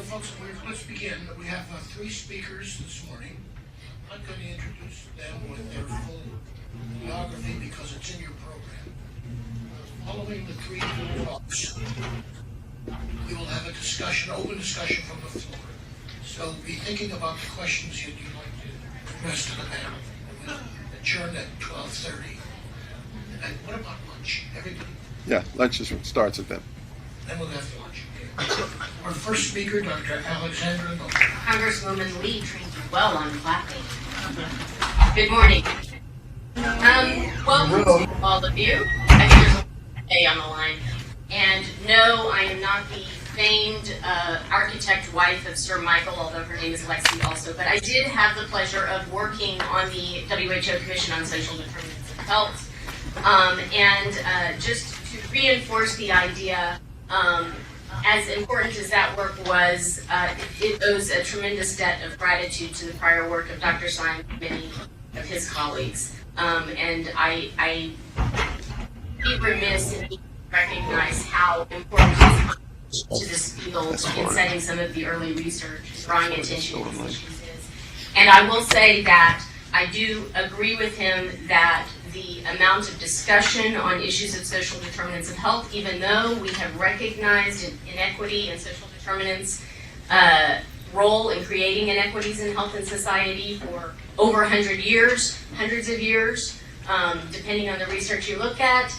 folks, let's begin. We have three speakers this morning. I'm going to introduce them with their full biography because it's in your program. Following the three talks, we will have a discussion, open discussion from the floor. So be thinking about the questions you'd like to address to the panel. We'll adjourn at 12:30. And what about lunch? Everybody? Yeah, lunch starts at then. Then we'll have lunch. Our first speaker, Dr. Alexandra Nolen. Congresswoman Lee trained you well on clapping. Good morning. Welcome to all of you. I think there's a on the line. And no, I am not the famed architect wife of Sir Michael, although her name is Lexi also. But I did have the pleasure of working on the WHO Commission on Social Determinants of Health. Just to reinforce the idea, as important as that work was, it owes a tremendous debt of gratitude to the prior work of Dr. Simon and many of his colleagues. And I be remiss in recognize how important it is to this field in setting some of the early research, drawing attention to these issues is. And I will say that I do agree with him that the amount of discussion on issues of social determinants of health, even though we have recognized inequity and social determinants' role in creating inequities in health and society for over 100 years, hundreds of years, depending on the research you look at,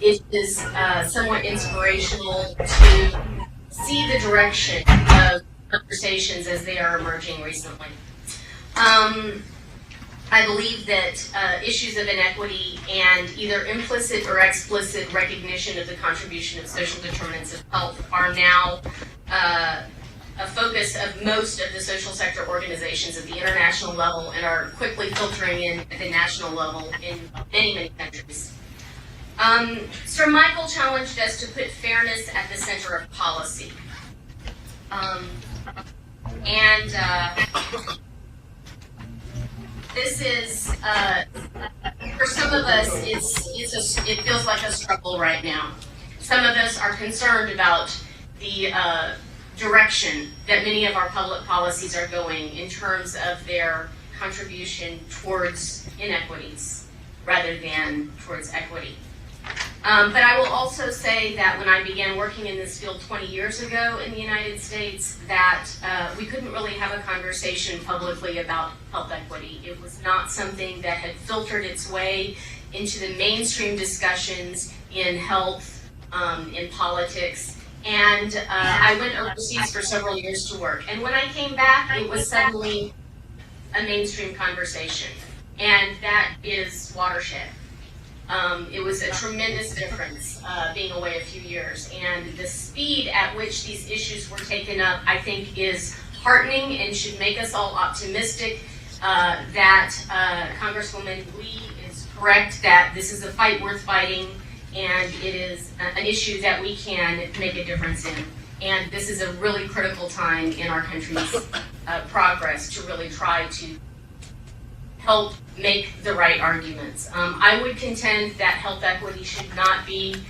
it is somewhat inspirational to see the direction of conversations as they are emerging recently. I believe that issues of inequity and either implicit or explicit recognition of the contribution of social determinants of health are now a focus of most of the social sector organizations at the international level and are quickly filtering in at the national level in many, many countries. Sir Michael challenged us to put fairness at the center of policy. This is, for some of us, it feels like a struggle right now. Some of us are concerned about the direction that many of our public policies are going in terms of their contribution towards inequities rather than towards equity. But I will also say that when I began working in this field 20 years ago in the United States, that we couldn't really have a conversation publicly about health equity. It was not something that had filtered its way into the mainstream discussions in health, in politics. And I went overseas for several years to work. And when I came back, it was suddenly a mainstream conversation. And that is watershed. It was a tremendous difference being away a few years, and the speed at which these issues were taken up, I think, is heartening and should make us all optimistic that Congresswoman Lee is correct, that this is a fight worth fighting, and it is an issue that we can make a difference in. And this is a really critical time in our country's progress to really try to help make the right arguments. I would contend that health equity should not be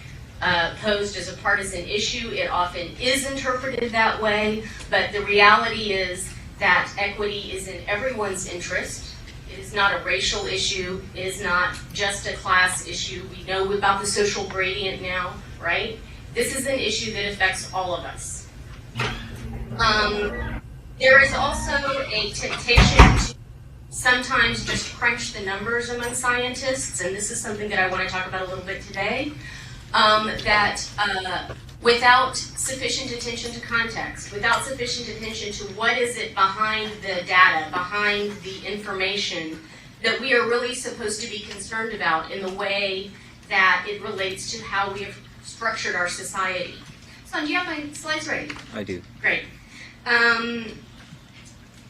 posed as a partisan issue. It often is interpreted that way, but the reality is that equity is in everyone's interest. It is not a racial issue. It is not just a class issue. We know about the social gradient now, right? This is an issue that affects all of us. There is also a temptation to sometimes just crunch the numbers among scientists, and this is something that I want to talk about a little bit today, without sufficient attention to context, without sufficient attention to what is it behind the data, behind the information that we are really supposed to be concerned about in the way that it relates to how we have structured our society. Son, do you have my slides ready? I do. Great.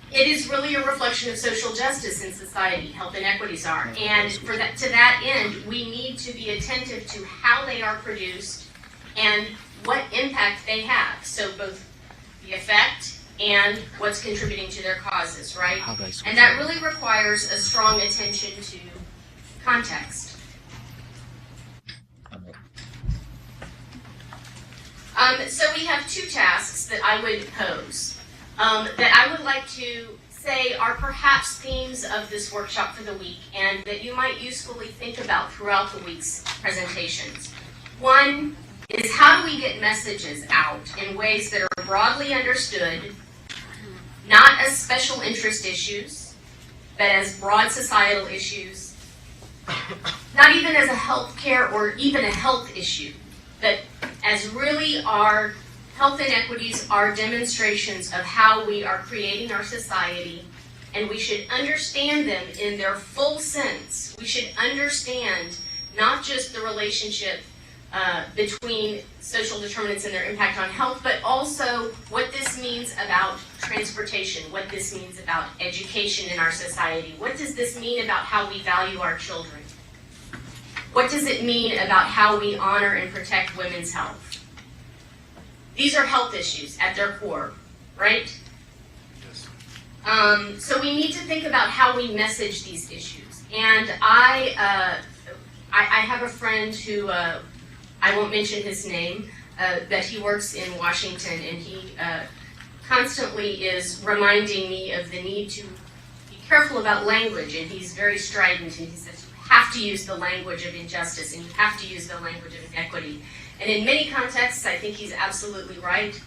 It is really a reflection of social justice in society, health inequities are. And to that end, we need to be attentive to how they are produced and what impact they have. So both the effect and what's contributing to their causes, right? And that really requires a strong attention to context. So we have two tasks that I would pose, that I would like to say are perhaps themes of this workshop for the week, and that you might usefully think about throughout the week's presentations. One is, how do we get messages out in ways that are broadly understood, not as special interest issues, but as broad societal issues, not even as a healthcare or even a health issue, but as really our health inequities are demonstrations of how we are creating our society, and we should understand them in their full sense. We should understand not just the relationship between social determinants and their impact on health, but also what this means about transportation, what this means about education in our society. What does this mean about how we value our children? What does it mean about how we honor and protect women's health? These are health issues at their core, right? Yes. So we need to think about how we message these issues. And I have a friend who, I won't mention his name, that he works in Washington, and he constantly is reminding me of the need to be careful about language, and he's very strident, and he says, you have to use the language of injustice, and you have to use the language of inequity. And in many contexts, I think he's absolutely right.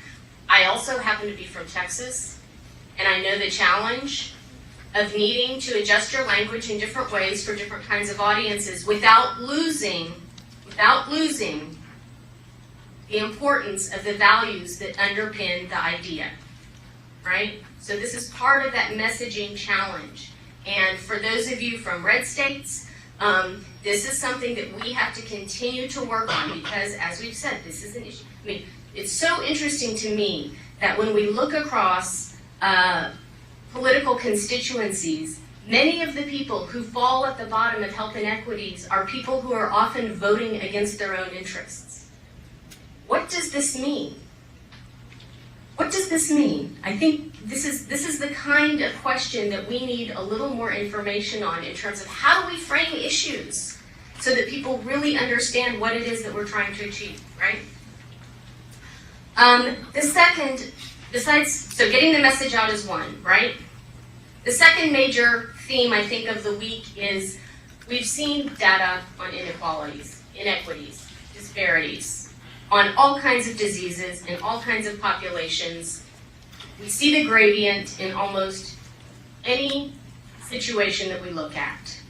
I also happen to be from Texas, and I know the challenge of needing to adjust your language in different ways for different kinds of audiences without losing the importance of the values that underpin the idea, right? So this is part of that messaging challenge. And for those of you from red states, this is something that we have to continue to work on, because, as we've said, this is an issue. I mean, it's so interesting to me that when we look across political constituencies, many of the people who fall at the bottom of health inequities are people who are often voting against their own interests. What does this mean? What does this mean? I think this is the kind of question that we need a little more information on, in terms of how do we frame issues so that people really understand what it is that we're trying to achieve, right? The second, so getting the message out is one, right? The second major theme, I think, of the week is, we've seen data on inequities, disparities, on all kinds of diseases in all kinds of populations. We see the gradient in almost any situation that we look at.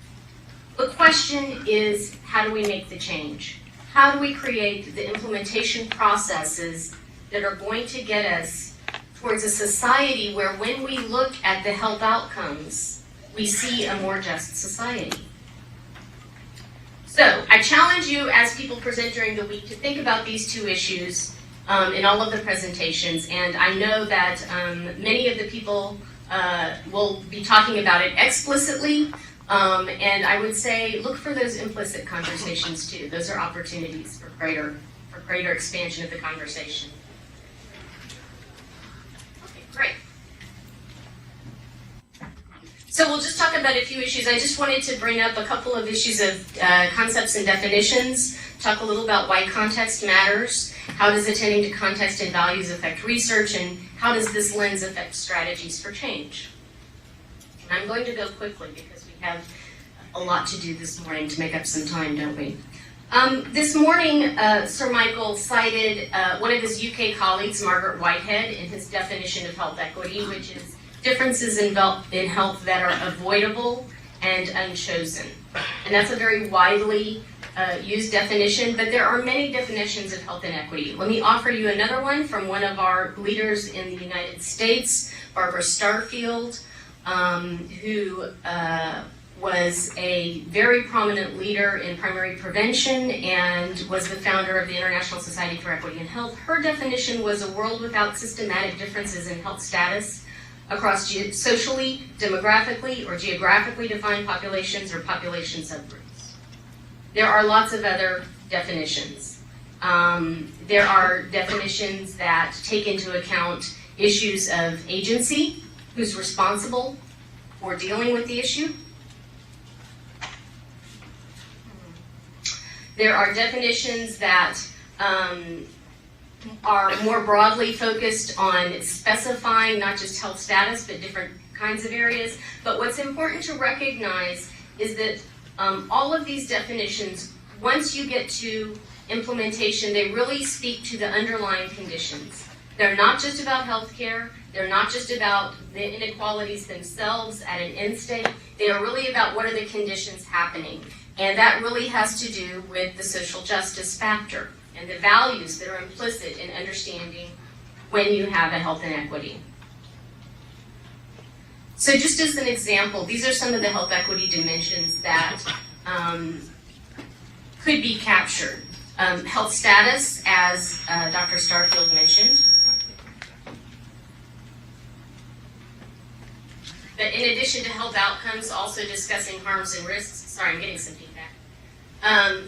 The question is, how do we make the change? How do we create the implementation processes that are going to get us towards a society where, when we look at the health outcomes, we see a more just society? So I challenge you, as people present during the week, to think about these two issues in all of the presentations. And I know that many of the people will be talking about it explicitly. And I would say, look for those implicit conversations too. Those are opportunities for greater expansion of the conversation. Okay, great. So we'll just talk about a few issues. I just wanted to bring up a couple of issues of concepts and definitions, talk a little about why context matters, how does attending to context and values affect research, and how does this lens affect strategies for change. And I'm going to go quickly because we have a lot to do this morning to make up some time, don't we? This morning, Sir Michael cited one of his UK colleagues, Margaret Whitehead, in his definition of health equity, which is differences in health that are avoidable and unchosen. And that's a very widely used definition, but there are many definitions of health inequity. Let me offer you another one from one of our leaders in the United States, Barbara Starfield, who was a very prominent leader in primary prevention and was the founder of the International Society for Equity in Health. Her definition was a world without systematic differences in health status across socially, demographically, or geographically defined populations or population subgroups. There are lots of other definitions. There are definitions that take into account issues of agency, who's responsible for dealing with the issue. There are definitions that are more broadly focused on specifying not just health status, but different kinds of areas. But what's important to recognize is that all of these definitions, once you get to implementation, they really speak to the underlying conditions. They're not just about healthcare. They're not just about the inequalities themselves at an end state. They are really about what are the conditions happening. And that really has to do with the social justice factor and the values that are implicit in understanding when you have a health inequity. So just as an example, these are some of the health equity dimensions that could be captured. Health status, as Dr. Starfield mentioned. But in addition to health outcomes, also discussing harms and risks. Sorry, I'm getting some feedback.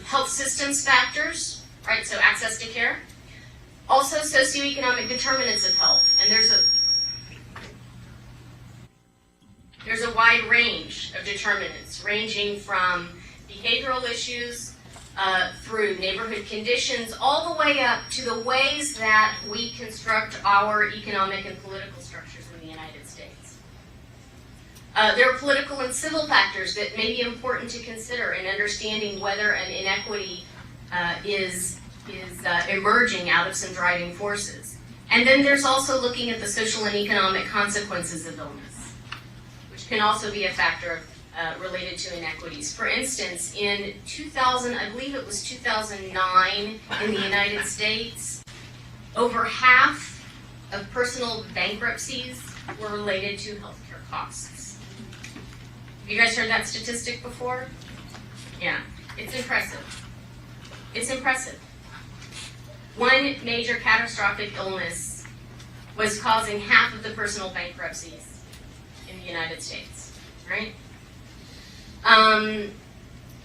Health systems factors, right? So access to care. Also socioeconomic determinants of health. And there's a wide range of determinants, ranging from behavioral issues through neighborhood conditions, all the way up to the ways that we construct our economic and political structures in the United States. There are political and civil factors that may be important to consider in understanding whether an inequity is emerging out of some driving forces. And then there's also looking at the social and economic consequences of illness, which can also be a factor related to inequities. For instance, in 2000, I believe it was 2009 in the United States, over half of personal bankruptcies were related to healthcare costs. Have you guys heard that statistic before? Yeah, it's impressive. It's impressive. One major catastrophic illness was causing half of the personal bankruptcies in the United States, right?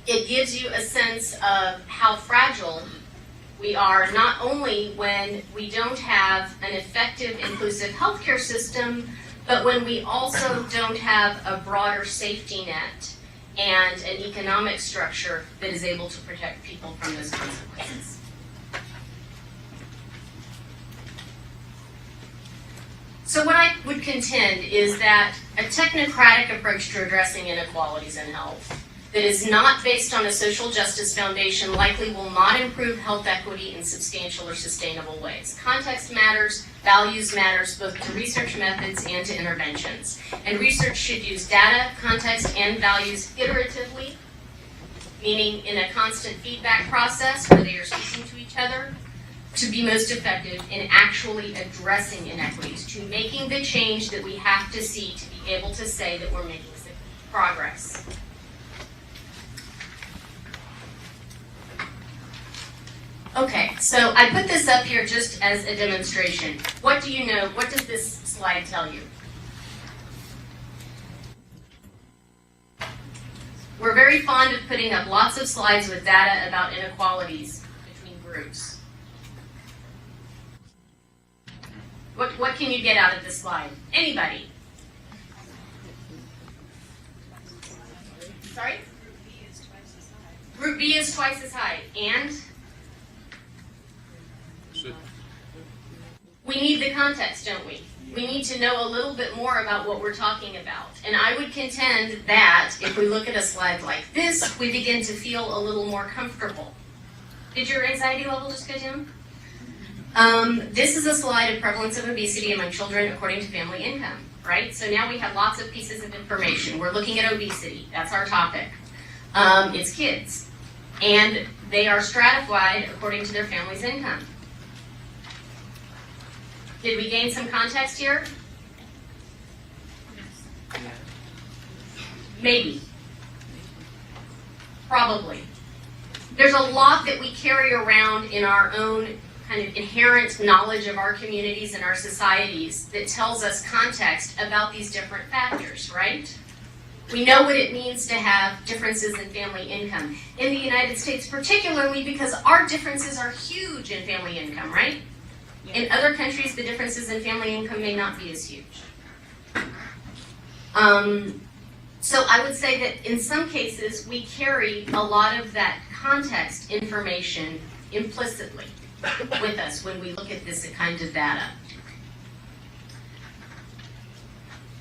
It gives you a sense of how fragile we are, not only when we don't have an effective, inclusive healthcare system, but when we also don't have a broader safety net and an economic structure that is able to protect people from those consequences. So what I would contend is that a technocratic approach to addressing inequalities in health that is not based on a social justice foundation likely will not improve health equity in substantial or sustainable ways. Context matters, values matters, both to research methods and to interventions. And research should use data, context, and values iteratively, meaning in a constant feedback process where they are speaking to each other, to be most effective in actually addressing inequities, to making the change that we have to see to be able to say that we're making progress. Okay, so I put this up here just as a demonstration. What do you know? What does this slide tell you? We're very fond of putting up lots of slides with data about inequalities between groups. What can you get out of this slide? Anybody? Sorry? Group B is twice as high. And? We need the context, don't we? We need to know a little bit more about what we're talking about. And I would contend that if we look at a slide like this, we begin to feel a little more comfortable. Did your anxiety level just go down? This is a slide of prevalence of obesity among children according to family income, right? So now we have lots of pieces of information. We're looking at obesity. That's our topic. It's kids. And they are stratified according to their family's income. Did we gain some context here? Maybe. Probably. There's a lot that we carry around in our own kind of inherent knowledge of our communities and our societies that tells us context about these different factors, right? We know what it means to have differences in family income. In the United States particularly because our differences are huge in family income, right? In other countries, the differences in family income may not be as huge. So I would say that in some cases, we carry a lot of that context information implicitly. with us when we look at this kind of data.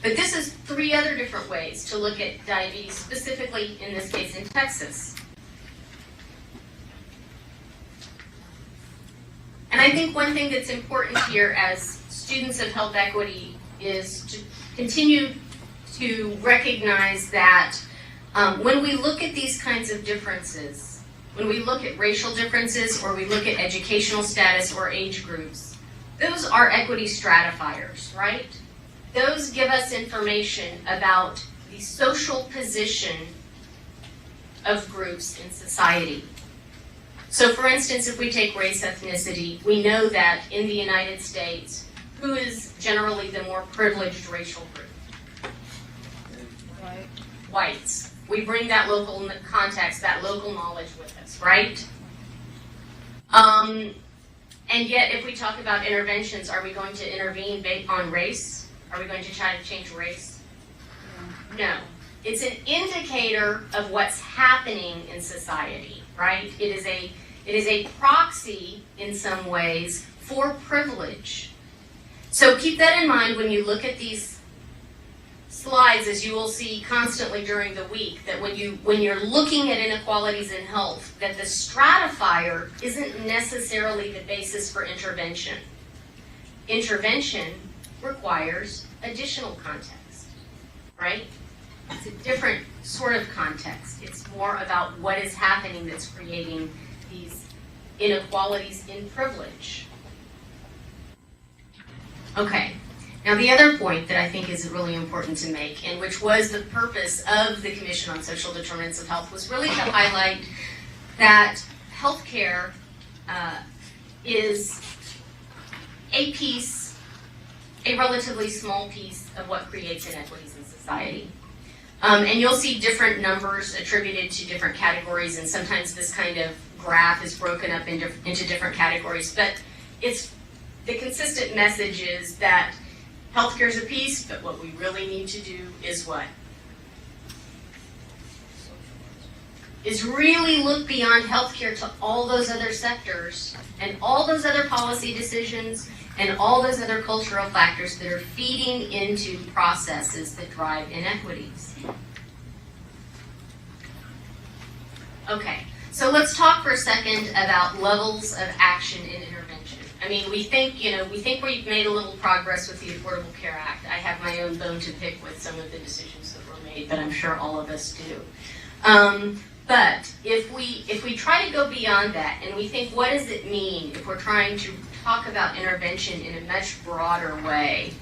But this is 3 other different ways to look at diabetes, specifically in this case in Texas. And I think one thing that's important here as students of health equity is to continue to recognize that when we look at these kinds of differences, when we look at racial differences or we look at educational status or age groups, those are equity stratifiers, right? Those give us information about the social position of groups in society. So for instance, if we take race ethnicity, we know that in the United States, who is generally the more privileged racial group? Whites. We bring that local context, that local knowledge with us, right? And yet, if we talk about interventions, are we going to intervene based on race? Are we going to try to change race? No. It's an indicator of what's happening in society, right? It is a proxy, in some ways, for privilege. So keep that in mind when you look at these slides, as you will see constantly during the week, that when you're looking at inequalities in health, that the stratifier isn't necessarily the basis for intervention. Intervention requires additional context, right? It's a different sort of context. It's more about what is happening that's creating these inequalities in privilege. Okay. Now, the other point that I think is really important to make, and which was the purpose of the Commission on Social Determinants of Health, was really to highlight that healthcare is a relatively small piece of what creates inequities in society. And you'll see different numbers attributed to different categories, and sometimes this kind of graph is broken up into different categories. But the consistent message is that healthcare is a piece, but what we really need to do is what? Is really look beyond healthcare to all those other sectors and all those other policy decisions and all those other cultural factors that are feeding into processes that drive inequities. Okay, so let's talk for a second about levels of action in intervention. I mean, we think we've made a little progress with the Affordable Care Act. I have my own bone to pick with some of the decisions that were made, but I'm sure all of us do. But if we try to go beyond that and we think, what does it mean if we're trying to talk about intervention in a much broader way?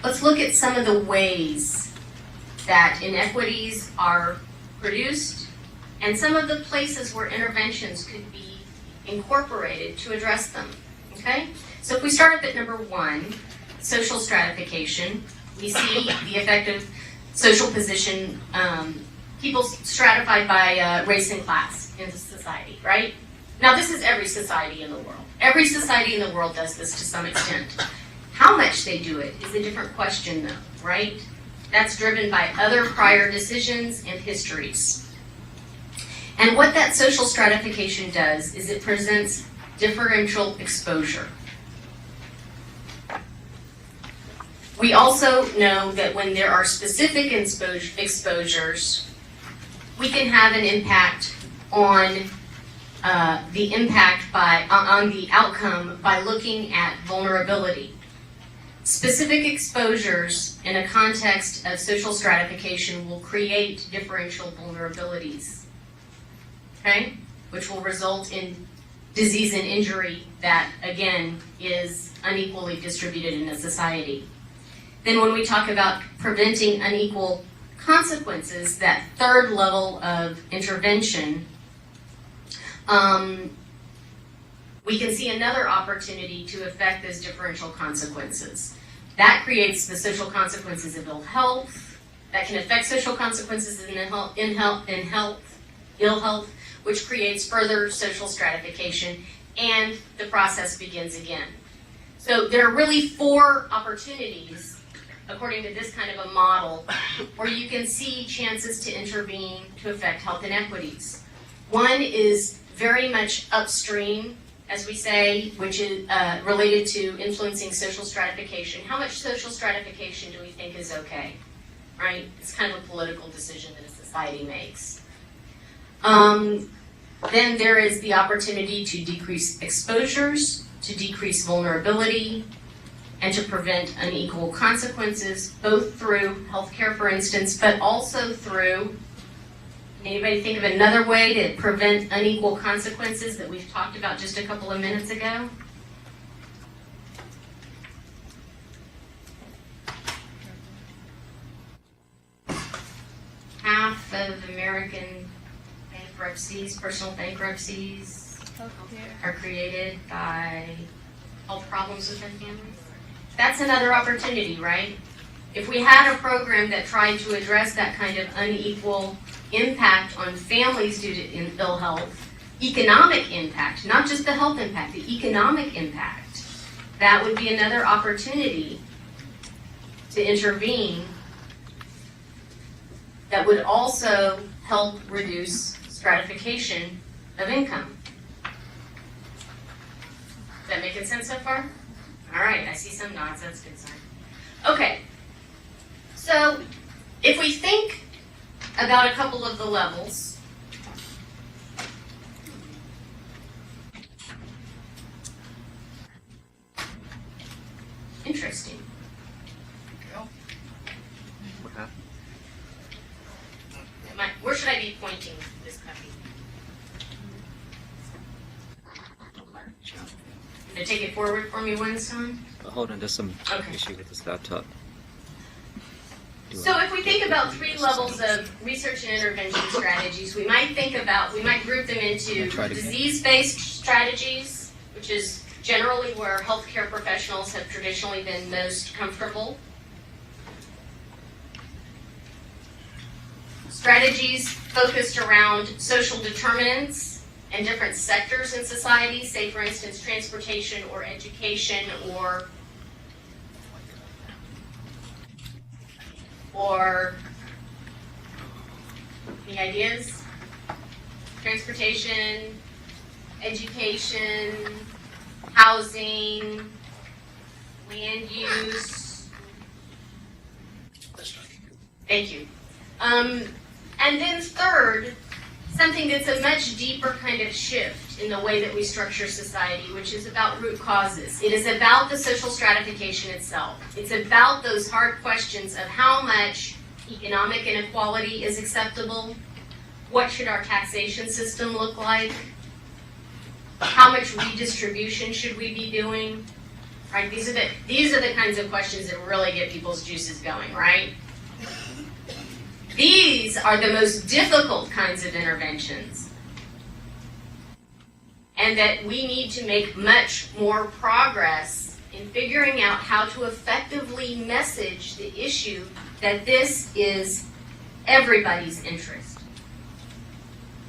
Let's look at some of the ways that inequities are produced and some of the places where interventions could be incorporated to address them. Okay? So if we start up at number 1, social stratification, we see the effect of social position, people stratified by race and class in society, right? Now this is every society in the world. Every society in the world does this to some extent. How much they do it is a different question though, right? That's driven by other prior decisions and histories. And what that social stratification does is it presents differential exposure. We also know that when there are specific exposures, we can have an impact on the outcome by looking at vulnerability. Specific exposures in a context of social stratification will create differential vulnerabilities, okay, which will result in disease and injury that, again, is unequally distributed in a society. Then when we talk about preventing unequal consequences, that third level of intervention, we can see another opportunity to affect those differential consequences. That creates the social consequences of ill health, that can affect social consequences in ill health, which creates further social stratification, and the process begins again. So there are really 4 opportunities, according to this kind of a model, where you can see chances to intervene to affect health inequities. One is very much upstream as we say, which is related to influencing social stratification. How much social stratification do we think is okay? Right? It's kind of a political decision that a society makes. Then there is the opportunity to decrease exposures, to decrease vulnerability, and to prevent unequal consequences, both through healthcare, for instance, but also through, anybody think of another way to prevent unequal consequences that we've talked about just a couple of minutes ago? Half of American bankruptcies, personal bankruptcies, are created by health problems within families. That's another opportunity, right? If we had a program that tried to address that kind of unequal impact on families due to ill health, economic impact, not just the health impact, the economic impact, that would be another opportunity to intervene that would also help reduce stratification of income. Is that making sense so far? All right, I see some nods, that's a good sign. Okay, so if we think about a couple of the levels, interesting. Where should I be pointing this copy? Can you take it forward for me, Winston? Hold on, there's some issue with this laptop. So if we think about 3 levels of research and intervention strategies, we might group them into disease-based strategies, which is generally where healthcare professionals have traditionally been most comfortable. Strategies focused around social determinants and different sectors in society, say for instance transportation or education or any ideas? Transportation, education, housing, land use. Thank you. And then third, something that's a much deeper kind of shift in the way that we structure society, which is about root causes. It is about the social stratification itself. It's about those hard questions of how much economic inequality is acceptable, what should our taxation system look like, how much redistribution should we be doing, right? These are the kinds of questions that really get people's juices going, right? These are the most difficult kinds of interventions, and that we need to make much more progress in figuring out how to effectively message the issue that this is everybody's interest.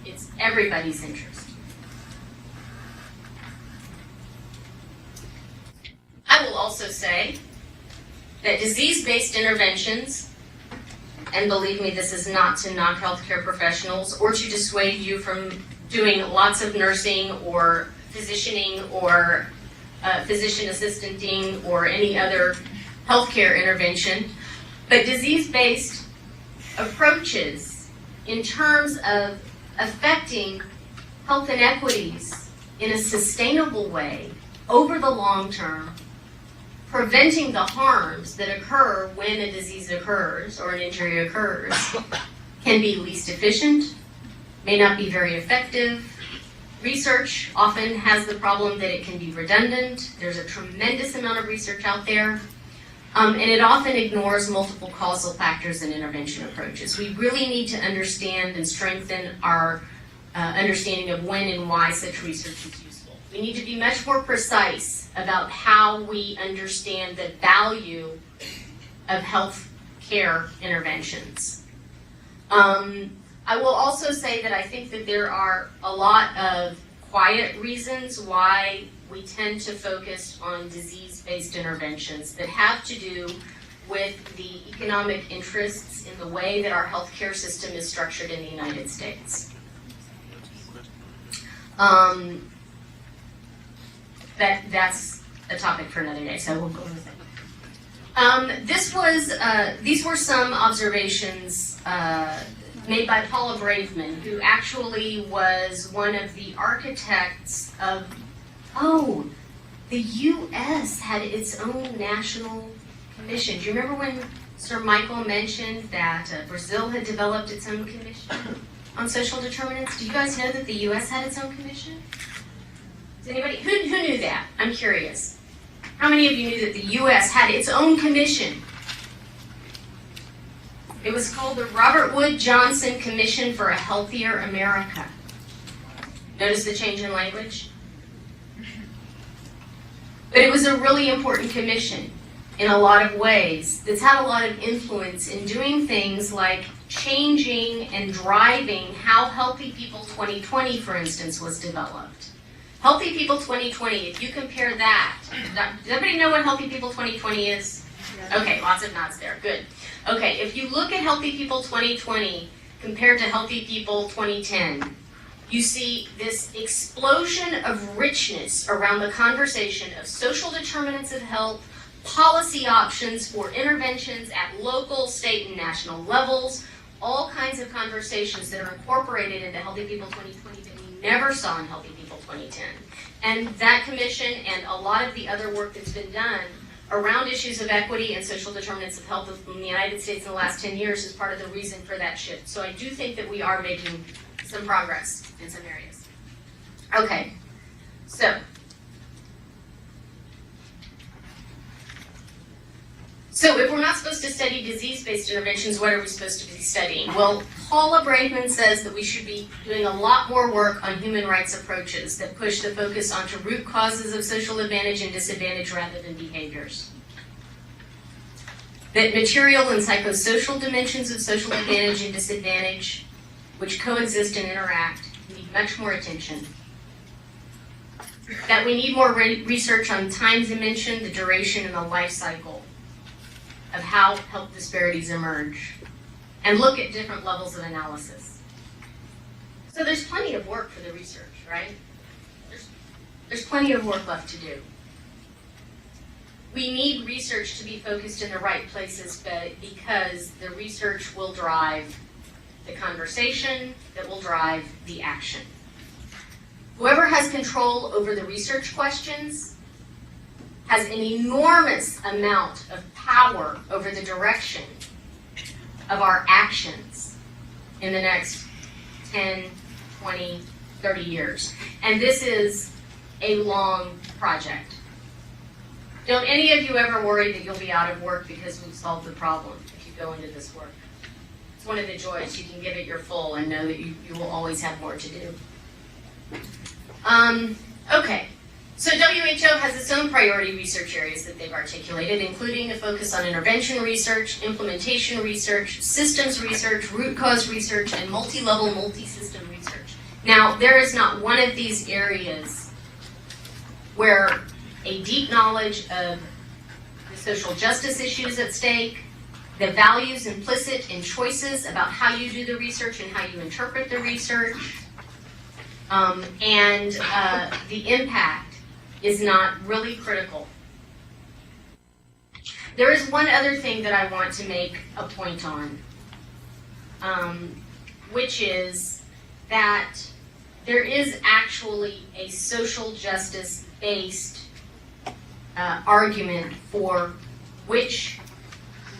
It's everybody's interest. I will also say that disease-based interventions, and believe me, this is not to knock healthcare professionals or to dissuade you from doing lots of nursing or physicianing or physician assistanting or any other healthcare intervention. But disease-based approaches in terms of affecting health inequities in a sustainable way over the long term, preventing the harms that occur when a disease occurs or an injury occurs, can be least efficient, may not be very effective. Research often has the problem that it can be redundant. There's a tremendous amount of research out there, and it often ignores multiple causal factors in intervention approaches. We really need to understand and strengthen our understanding of when and why such research is useful. We need to be much more precise about how we understand the value of health care interventions. I will also say that I think that there are a lot of quiet reasons why we tend to focus on disease-based interventions that have to do with the economic interests in the way that our healthcare system is structured in the United States. that's a topic for another day, so we'll go with it. These were some observations made by Paula Braveman, who actually was one of the architects of, the U.S. had its own national commission. Do you remember when Sir Michael mentioned that Brazil had developed its own commission on social determinants? Do you guys know that the U.S. had its own commission? Does anybody, who knew that? I'm curious. How many of you knew that the U.S. had its own commission? It was called the Robert Wood Johnson Commission for a Healthier America. Notice the change in language? But it was a really important commission in a lot of ways that's had a lot of influence in doing things like changing and driving how Healthy People 2020, for instance, was developed. Healthy People 2020, if you compare that, does everybody know what Healthy People 2020 is? Okay, lots of nods there, good. Okay, if you look at Healthy People 2020 compared to Healthy People 2010, you see this explosion of richness around the conversation of social determinants of health, policy options for interventions at local, state, and national levels, all kinds of conversations that are incorporated into Healthy People 2020 that we never saw in Healthy People 2010. And that commission and a lot of the other work that's been done around issues of equity and social determinants of health in the United States in the last 10 years is part of the reason for that shift. So I do think that we are making some progress in some areas. Okay, so if we're not supposed to study disease-based interventions, what are we supposed to be studying? Well, Paula Braveman says that we should be doing a lot more work on human rights approaches that push the focus onto root causes of social advantage and disadvantage rather than behaviors. That material and psychosocial dimensions of social advantage and disadvantage, which coexist and interact, need much more attention. That we need more research on time dimension, the duration, and the life cycle of how health disparities emerge, and look at different levels of analysis. So there's plenty of work for the research, right? There's plenty of work left to do. We need research to be focused in the right places, but because the research will drive the conversation that will drive the action. Whoever has control over the research questions has an enormous amount of power over the direction of our actions in the next 10, 20, 30 years. And this is a long project. Don't any of you ever worry that you'll be out of work because we've solved the problem if you go into this work. It's one of the joys. You can give it your full and know that you will always have more to do. Okay. So WHO has its own priority research areas that they've articulated, including a focus on intervention research, implementation research, systems research, root cause research, and multi-level, multi-system research. Now, there is not one of these areas where a deep knowledge of the social justice issues at stake, the values implicit in choices about how you do the research and how you interpret the research, and the impact is not really critical. There is one other thing that I want to make a point on, which is that there is actually a social justice-based argument for which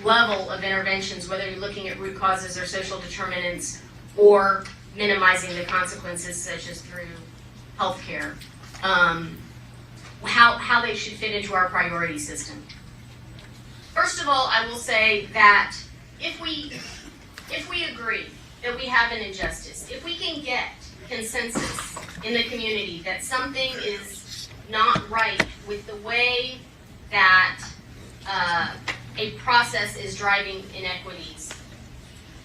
level of interventions, whether you're looking at root causes or social determinants or minimizing the consequences such as through healthcare, how they should fit into our priority system. First of all, I will say that if we agree that we have an injustice, if we can get consensus in the community that something is not right with the way that a process is driving inequities,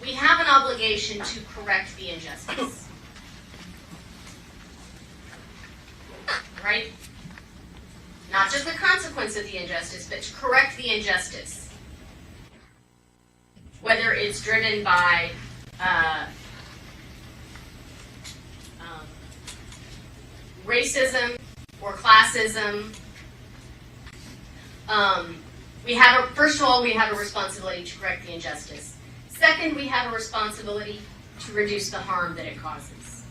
we have an obligation to correct the injustice. Right? Not just the consequence of the injustice, but to correct the injustice. Whether it's driven by racism, or classism. First of all, we have a responsibility to correct the injustice. Second, we have a responsibility to reduce the harm that it causes.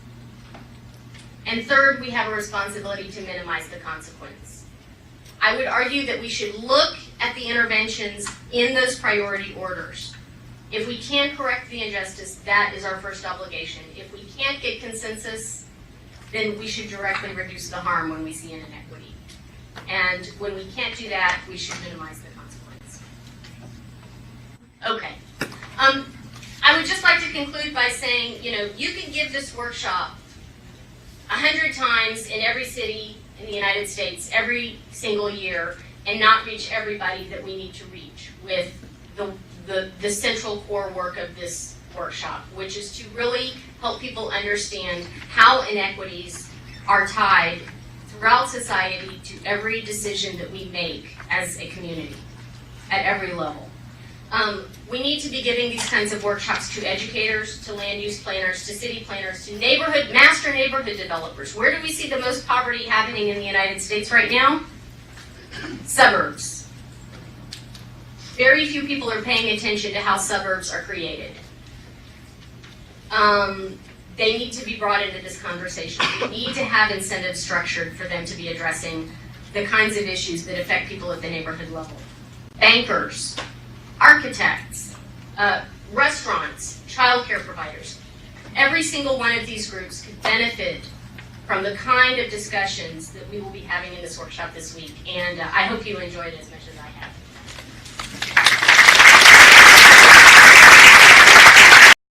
And third, we have a responsibility to minimize the consequence. I would argue that we should look at the interventions in those priority orders. If we can't correct the injustice, that is our first obligation. If we can't get consensus, then we should directly reduce the harm when we see an inequity. And when we can't do that, we should minimize the consequence. Okay. I would just like to conclude by saying, you can give this workshop 100 times in every city in the United States every single year and not reach everybody that we need to reach with the central core work of this workshop, which is to really help people understand how inequities are tied throughout society to every decision that we make as a community at every level. We need to be giving these kinds of workshops to educators, to land use planners, to city planners, to master neighborhood developers. Where do we see the most poverty happening in the United States right now? Suburbs. Very few people are paying attention to how suburbs are created. They need to be brought into this conversation. We need to have incentives structured for them to be addressing the kinds of issues that affect people at the neighborhood level. Bankers, architects, restaurants, childcare providers. Every single one of these groups could benefit from the kind of discussions that we will be having in this workshop this week. And I hope you enjoyed it as much as I